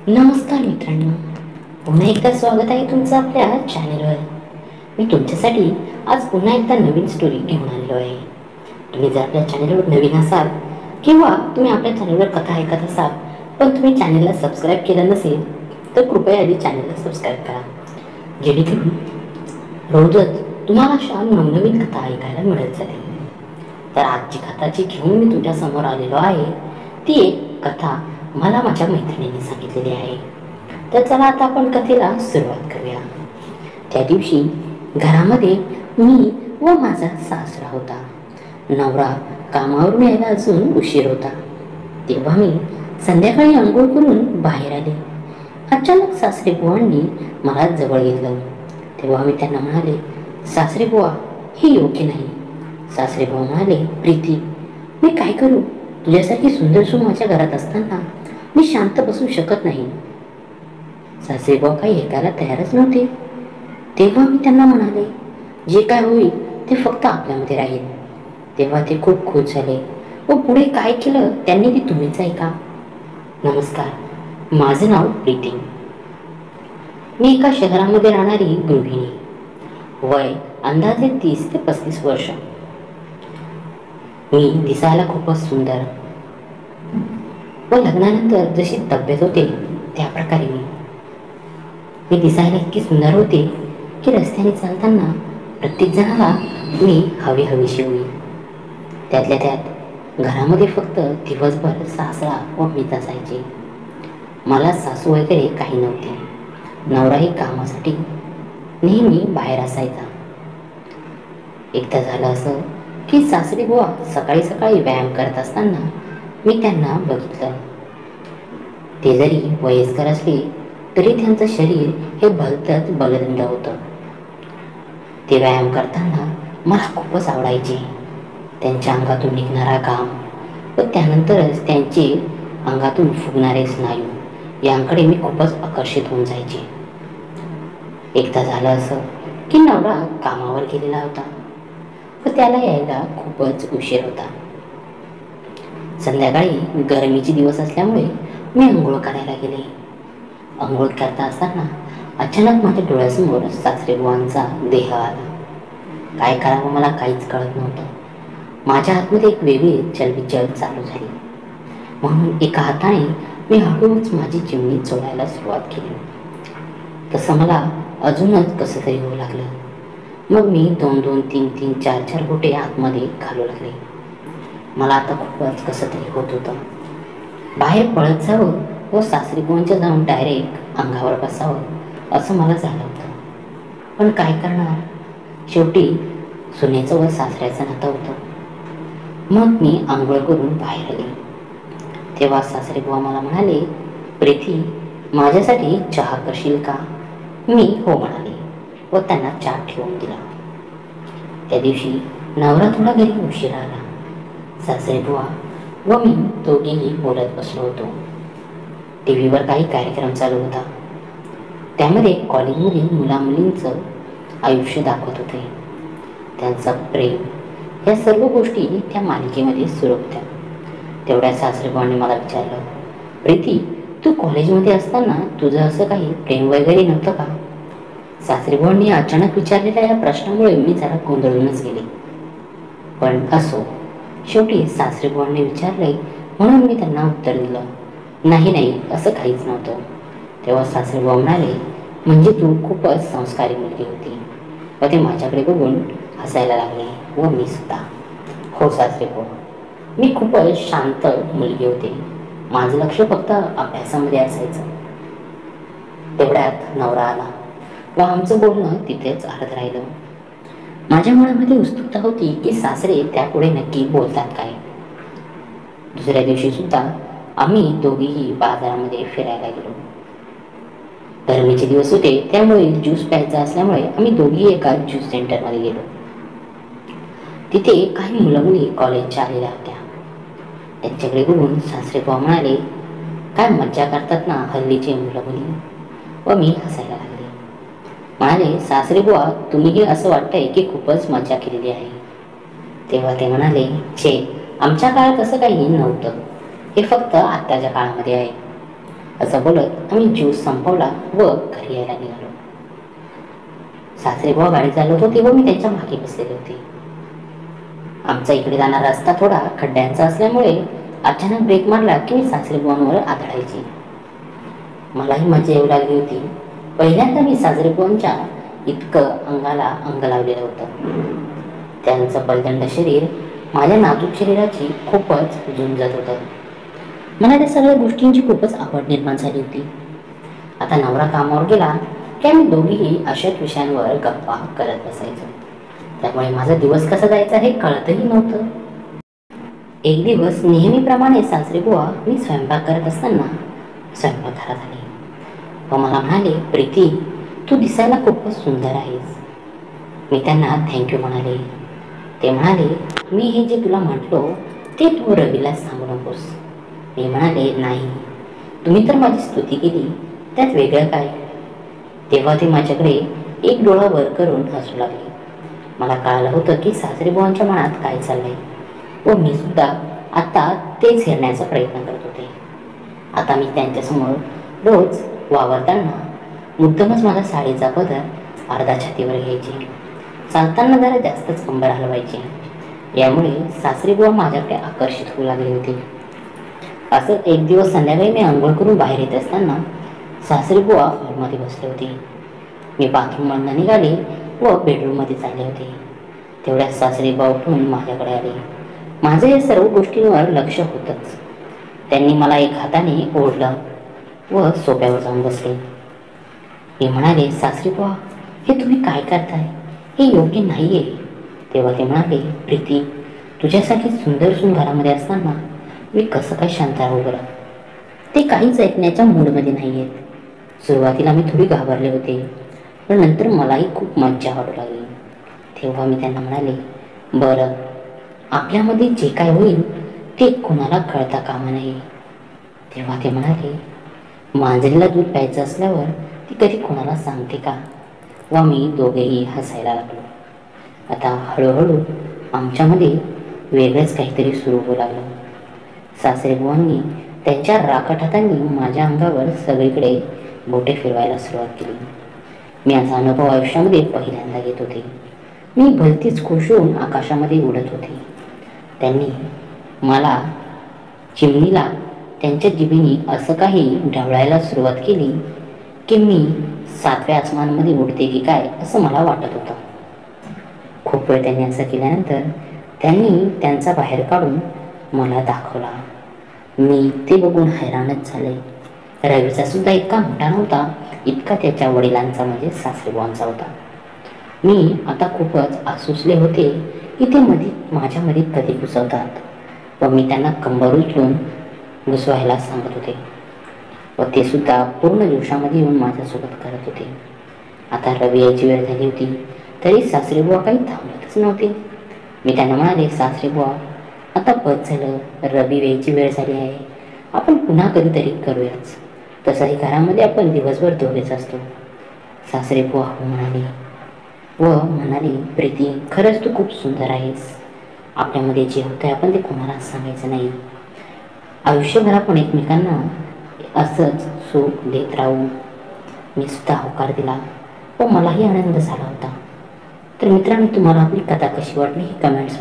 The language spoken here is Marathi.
नमस्कार मित्रांनो, पुन्हा एकदा स्वागत आहे तुमचं आपल्या चॅनलवर. मी तुमच्यासाठी आज पुन्हा एकदा नवीन स्टोरी घेऊन आलेलो आहे. तुम्ही जर आपल्या चॅनलवर नवीन असाल किंवा तुम्ही आपल्या चॅनलवर कथा ऐकत असाल पण तुम्ही चॅनलला सबस्क्राईब केलं नसेल तर कृपया आधी चॅनलला सबस्क्राईब करा, जेणेकरून रोजच तुम्हाला अशा नवनवीन कथा ऐकायला मिळत जातील. तर आजची कथा जी घेऊन मी तुमच्यासमोर आलेलो आहे ती एक कथा मला माझ्या मैत्रिणीने सांगितलेली आहे. तर चला आता आपण कथेला सुरुवात करूया. त्या दिवशी घरामध्ये मी व माझा सासरा होता. नवरा कामावरून यायला अजून उशीर होता. तेव्हा मी संध्याकाळी अंघोळ करून बाहेर आले. अचानक सासरे बुवांनी मला जवळ घेतलं. तेव्हा मी त्यांना म्हणाले, सासरे बुवा, हे योग्य नाही. सासरे बुवा म्हणाले, प्रीती, मी काय करू? तुझ्यासारखी सुंदर सून माझ्या घरात असताना मी शांत बसू शकत नाही. सासरे बुवा काही ऐकायला तयारच नव्हते. तेव्हा मी त्यांना म्हणाले, जे काय होईल ते फक्त आपल्यामध्ये राहील. तेव्हा ते खूप खुश झाले व पुढे काय केलं त्यांनी ते तुम्हीच ऐका. नमस्कार, माझं नाव प्रीती. मी एका शहरामध्ये राहणारी गृहिणी. वय अंदाजे 30 ते 35 वर्ष. मी दिसायला खूपच सुंदर व लग्नानंतर जशी तब्येत होते त्या प्रकारे मी दिसायला इतकी सुंदर होते की रस्त्याने चालताना प्रत्येक जणाला मी हवीशी होई. त्यातल्या त्यात घरामध्ये फक्त दिवसभर सासरा व मीच असायचे. मला सासू वगैरे काही नव्हते. नवराही कामासाठी नेहमी बाहेर असायचा. एकदा झालं असं की सासरे बुवा सकाळी सकाळी व्यायाम करत असताना मी त्यांना बघितलं. ते जरी वयस्कर असले तरी त्यांचं शरीर हे भलतंच बलदंड होतं. ते व्यायाम करताना मला खूपच आवडायचे. त्यांच्या अंगातून निघणारा घाम व त्यानंतरच त्यांचे अंगातून फुगणारे स्नायू यांकडे मी खूपच आकर्षित होऊन जायचे. एकदा झालं असं की नवरा कामावर गेलेला होता व त्याला यायला खूपच उशीर होता. संध्याकाळी गरमीचे दिवस असल्यामुळे मी अंघोळ करायला गेले. अंघोळ करता असताना अचानक माझ्या डोळ्यासमोर सासरेबुवांचा देह आला. काय करावं मला काहीच कळत नव्हतं. माझ्या हातमध्ये एक वेगळी चलबिचल चालू झाली. म्हणून एका हाताने मी हळूच माझी चिमणी चोळायला सुरुवात केली. तसं मला अजूनच कसं तरी होऊ लागलं. मग मी 2-2, 3-3, 4-4 गोटे आतमध्ये घालू लागले. मला आता खूपच कसं तरी होत होतं. बाहेर पळत जावं व सासरीबुवांच्या जाऊन डायरेक्ट अंगावर बसावं असं मला झालं होतं. पण काय करणार, शेवटी सुनेचं व सासऱ्याचं नातं होतं. मग मी आंघोळ करून बाहेर आले. तेव्हा सासरेबुवा मला म्हणाले, प्रीती, माझ्यासाठी चहा करशील का? मी हो म्हणाले व त्यांना चहा ठेवून दिला. त्या दिवशी नवरा थोडा घरी उशिरा आला. सासरेबुवा व मी दोघेही बोलत बसलो होतो. टीव्हीवर काही कार्यक्रम चालू होता. त्यामध्ये कॉलेजमधील मुलामुलींचं आयुष्य दाखवत होते. त्यांचं प्रेम या सर्व गोष्टी त्या मालिकेमध्ये सुरू होत्या. तेवढ्या सासरेबुवांनी मला विचारलं, प्रीती, तू कॉलेजमध्ये असताना तुझं असं काही प्रेम वगैरे नव्हतं का? सासरेबुवांनी अचानक विचारलेल्या या प्रश्नामुळे मी जरा गोंधळूनच गेले. पण असो, शेवटी सासरेबुवांनी विचारले म्हणून मी त्यांना उत्तर दिलं, नाही, असं काहीच नव्हतं. तेव्हा सासरेबुवा म्हणाले, म्हणजे तू खूपच संस्कारी मुलगी होती. व ते माझ्याकडे बघून हसायला लागले व मी सुद्धा. हो सासरेबुवा, मी खूपच शांत मुलगी होते. माझं लक्ष फक्त अभ्यासामध्ये असायचं. तेवढ्यात नवरा आला व आमचं बोलणं तिथेच अर्ध राहिलं. माझ्या मनामध्ये उत्सुकता होती की सासरे त्यापुढे नक्की बोलतात काय. दुसऱ्या दिवशी सुद्धा आम्ही दोघीही बाजारामध्ये फिरायला गेलो. गरमीचे दिवस होते त्यामुळे ज्यूस प्यायचा असल्यामुळे आम्ही दोघी एका ज्यूस सेंटरमध्ये गेलो. तिथे काही मुलं मुली कॉलेजच्या आलेल्या होत्या. त्यांच्याकडे बघून सासरेबुवा म्हणाले, काय मज्जा करतात ना हल्लीचे मुलं मुली. व मी हसायला लागले. म्हणाले, सासरेबुवा, तुम्हीही असं वाटतंय की खूपच मज्जा केलेली आहे. तेव्हा ते म्हणाले, छे, आमच्या काळात असं काही नव्हतं. हे फक्त आत्ताच्या काळामध्ये आहे. असं बोलत आम्ही ज्यूस संपवला व घरी यायला निघालो. सासरे बुवा गाडी चालवत होते व मी त्यांच्या मागे बसलेले होते. आमचा इकडे जाणारा रस्ता थोडा खड्ड्यांचा असल्यामुळे अचानक ब्रेक मारला की मी सासरे बुवांवर आदळायची. मलाही मजा येऊ लागली होती. पहिल्यांदा मी सासरे बुवांच्या इतकं अंगाला अंग लावलेलं होतं. त्यांचं बलदंड शरीर माझ्या नाजूक शरीराची खूपच झुंजत होतं. मला त्या सगळ्या गोष्टींची खूपच आवड निर्माण झाली होती. आता नवरा कामावर गेला की आम्ही दोघीही अशाच विषयांवर गप्पा करत बसायचो. त्यामुळे माझा दिवस कसा जायचा हे कळतही नव्हतं. एक दिवस नेहमीप्रमाणे सासरे बुवा मी स्वयंपाक करत असताना स्वयंपाकघरात आले व मला म्हणाले, प्रीती, तू दिसायला खूपच सुंदर आहेस. मी त्यांना थँक्यू म्हणाले. ते म्हणाले, मी हे जे तुला म्हटलो ते तू रवीला सांगू नकोस. मी म्हणाले, नाही, तुम्ही तर माझी स्तुती केली, त्यात वेगळं काय. तेव्हा ते माझ्याकडे एक डोळा वर करून हसू लागले. मला कळालं होतं की सासरेबुवांच्या मनात काय चाललंय व मी सुद्धा आता तेच हेरण्याचा प्रयत्न करत होते. आता मी त्यांच्यासमोर रोज वावरताना मुद्दामच माझा साडीचा पदर अर्धा छातीवर घ्यायची. चालताना जरा जास्तच कंबर हलवायची. यामुळे सासरेबुवा माझ्याकडे आकर्षित होऊ लागले होते. असं एक दिवस संध्याकाळी मी आंघोळ करून बाहेर येत असताना सासरेबुवा हॉलमध्ये बसले होते. मी बाथरूममधून निघाले व बेडरूममध्ये चालले होते. तेवढ्यात सासरेबुवा उठून माझ्याकडे आले. माझं या सर्व गोष्टींवर लक्ष होतंच. त्यांनी मला एक हाताने ओढलं व सोफ्यावर जाऊन बसले. मी म्हणाले, सासरेबुवा, हे तुम्ही काय करताय? हे योग्य नाही आहे. तेव्हा ते म्हणाले, प्रीती, तुझ्यासाठी सुंदर सून घरामध्ये असताना मी कसं काय शांत राहू बरं? ते काहीच ऐकण्याच्या मूडमध्ये नाही आहेत. सुरुवातीला मी थोडी घाबरले होते, पण नंतर मलाही खूप मज्जा वाटू लागली. तेव्हा मी त्यांना म्हणाले, बरं, आपल्यामध्ये जे काय होईल ते कोणाला कळता कामा नये. तेव्हा ते म्हणाले, मांजरीला दूध प्यायचं असल्यावर ती कधी कोणाला सांगते का? व मी दोघेही हसायला लागलो. आता हळूहळू आमच्यामध्ये वेगळंच काहीतरी सुरू होऊ लागलं. सासरेबुवांनी त्यांच्या राखट हातांनी माझ्या अंगावर सगळीकडे बोटे फिरवायला सुरुवात केली. मी असा अनुभव आयुष्यामध्ये पहिल्यांदा घेत होते. मी भलतीच खुश होऊन आकाशामध्ये उडत होते. त्यांनी मला चिमणीला त्यांच्या जिभेने असं काही ढवळायला सुरुवात केली की मी 7व्या आसमानामध्ये उडते की काय असं मला वाटत होतं. खूप वेळ त्यांनी असं केल्यानंतर त्यांनी त्यांचा बाहेर काढून मला दाखवला. मी ते बघून हैराणच झाले. रवीचा सुद्धा इतका मोठा नव्हता, इतका त्याच्या वडिलांचा म्हणजे सासरेबुवांचा होता. मी आता खूपच आसुसले होते की ते माझ्यामध्ये कधी घुसवतात व मी त्यांना कंबर उचलून घुसवायला सांगत होते व ते सुद्धा पूर्ण जोशामध्ये येऊन माझ्यासोबत करत होते. आता रवी यायची वेळ झाली होती तरी सासरेबुवा काही थांबतच नव्हते. मी त्यांना म्हणाले, सासरेबुवा, आता बस झालं, रवी यायची वेळ झाली आहे, आपण पुन्हा कधीतरी करूयाच. तसंही घरामध्ये आपण दिवसभर दोघेच असतो. सासरेबुवा हो म्हणाले व म्हणाले, प्रीती, खरंच तू खूप सुंदर आहेस. आपल्यामध्ये जे होतं आपण ते कोणाला सांगायचं नाही. आयुष्यभर आपण एकमेकांना असंच सुख देत राहू. मी सुद्धा होकार दिला व मलाही आनंद झाला होता. तर मित्रांनो, तुम्हाला आपली कथा कशी वाटली हे कमेंट्स